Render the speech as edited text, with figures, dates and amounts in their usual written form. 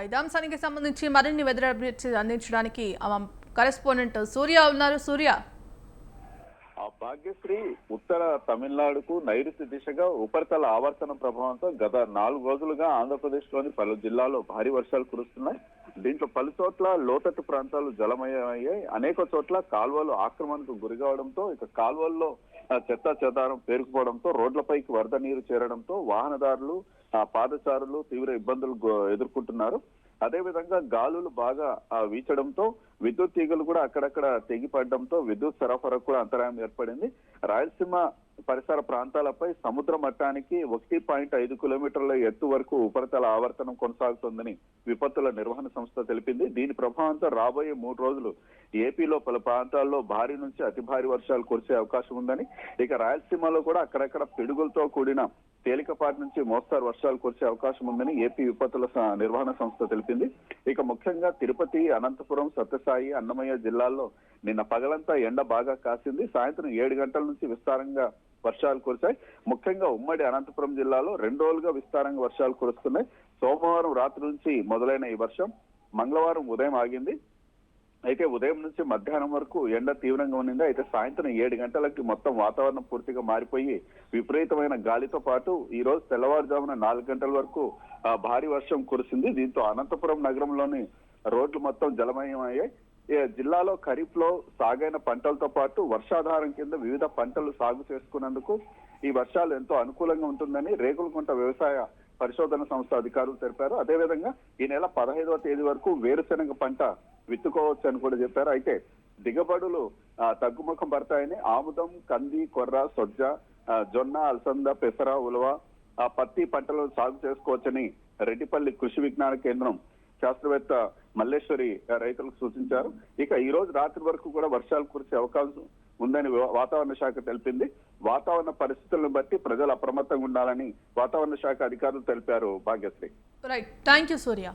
ఇదే అంశానికి సంబంధించి మరిన్ని వెదర్ అప్డేట్స్ అందించడానికి కరెస్పాండెంట్ సూర్య ఉన్నారు. సూర్య, భాగ్యశ్రీ, ఉత్తర తమిళనాడుకు నైరుతి దిశగా ఉపరితల ఆవర్తన ప్రభావంతో గత 4 రోజులుగా ఆంధ్రప్రదేశ్ లోని పలు జిల్లాల్లో భారీ వర్షాలు కురుస్తున్నాయి. దీంట్లో పలు చోట్ల లోతట్టు ప్రాంతాలు జలమయమయ్యాయి. అనేక చోట్ల కాల్వలు ఆక్రమణకు గురి కావడంతో ఇక కాల్వల్లో చెత్త చెదారం పేరుకుపోవడంతో రోడ్లపైకి వరద నీరు చేరడంతో వాహనదారులు పాదచారులు తీవ్ర ఇబ్బందులు ఎదుర్కొంటున్నారు. అదేవిధంగా గాలులు బాగా వీచడంతో విద్యుత్ తీగలు కూడా అక్కడక్కడ తెగిపడడంతో విద్యుత్ సరఫరా కూడా అంతరాయం ఏర్పడింది. రాయలసీమ పరిసర ప్రాంతాలపై సముద్ర మట్టానికి 1.5 కిలోమీటర్ల ఎత్తు వరకు ఉపరితల ఆవర్తనం కొనసాగుతుందని విపత్తుల నిర్వహణ సంస్థ తెలిపింది. దీని ప్రభావంతో రాబోయే 3 రోజులు ఏపీలో పలు ప్రాంతాల్లో భారీ నుంచి అతి భారీ వర్షాలు కురిసే అవకాశం ఉందని, ఇక రాయలసీమలో కూడా అక్కడక్కడ పిడుగులతో కూడిన తేలికపాటి నుంచి మోస్తారు వర్షాలు కురిసే అవకాశం ఉందని ఏపీ విపత్తుల నిర్వహణ సంస్థ తెలిపింది. ఇక ముఖ్యంగా తిరుపతి, అనంతపురం, సత్యసాయి, అన్నమయ్య జిల్లాల్లో నిన్న పగలంతా ఎండ బాగా కాసింది. సాయంత్రం 7 గంటల నుంచి విస్తారంగా వర్షాలు కురిశాయి. ముఖ్యంగా ఉమ్మడి అనంతపురం జిల్లాలో 2 రోజులుగా విస్తారంగా వర్షాలు కురుస్తున్నాయి. సోమవారం రాత్రి నుంచి మొదలైన ఈ వర్షం మంగళవారం ఉదయం ఆగింది. అయితే ఉదయం నుంచి మధ్యాహ్నం వరకు ఎండ తీవ్రంగా ఉన్నింది. అయితే సాయంత్రం 7 గంటలకి మొత్తం వాతావరణం పూర్తిగా మారిపోయి విపరీతమైన గాలితో పాటు ఈ రోజు తెల్లవారుజామున 4 గంటల వరకు భారీ వర్షం కురిసింది. దీంతో అనంతపురం నగరంలోని రోడ్లు మొత్తం జలమయమయ్యాయి. జిల్లాలో ఖరీఫ్ లో సాగైన పంటలతో పాటు వర్షాధారం కింద వివిధ పంటలు సాగు చేసుకున్నందుకు ఈ వర్షాలు ఎంతో అనుకూలంగా ఉంటుందని రేగులకుంట వ్యవసాయ పరిశోధన సంస్థ అధికారులు తెలిపారు. అదేవిధంగా ఈ నెల 15వ తేదీ వరకు వేరుశెనగ పంట విత్తుకోవచ్చు అని కూడా చెప్పారు. అయితే దిగబడులు తగ్గుముఖం పడతాయని ఆముదం, కంది, కొర్ర, సొజ్జ, జొన్న, అలసంద, పెసర, ఉలవ, పత్తి పంటలను సాగు చేసుకోవచ్చని రెడ్డిపల్లి కృషి విజ్ఞాన కేంద్రం శాస్త్రవేత్త మల్లేశ్వరి రైతులకు సూచించారు. ఇక ఈ రోజు రాత్రి వరకు కూడా వర్షాలు కురిసే అవకాశం ఉందని వాతావరణ శాఖ తెలిపింది. వాతావరణ పరిస్థితులను బట్టి ప్రజలు అప్రమత్తంగా ఉండాలని వాతావరణ శాఖ అధికారులు తెలిపారు. Bhagyashree. Right, thank you Surya.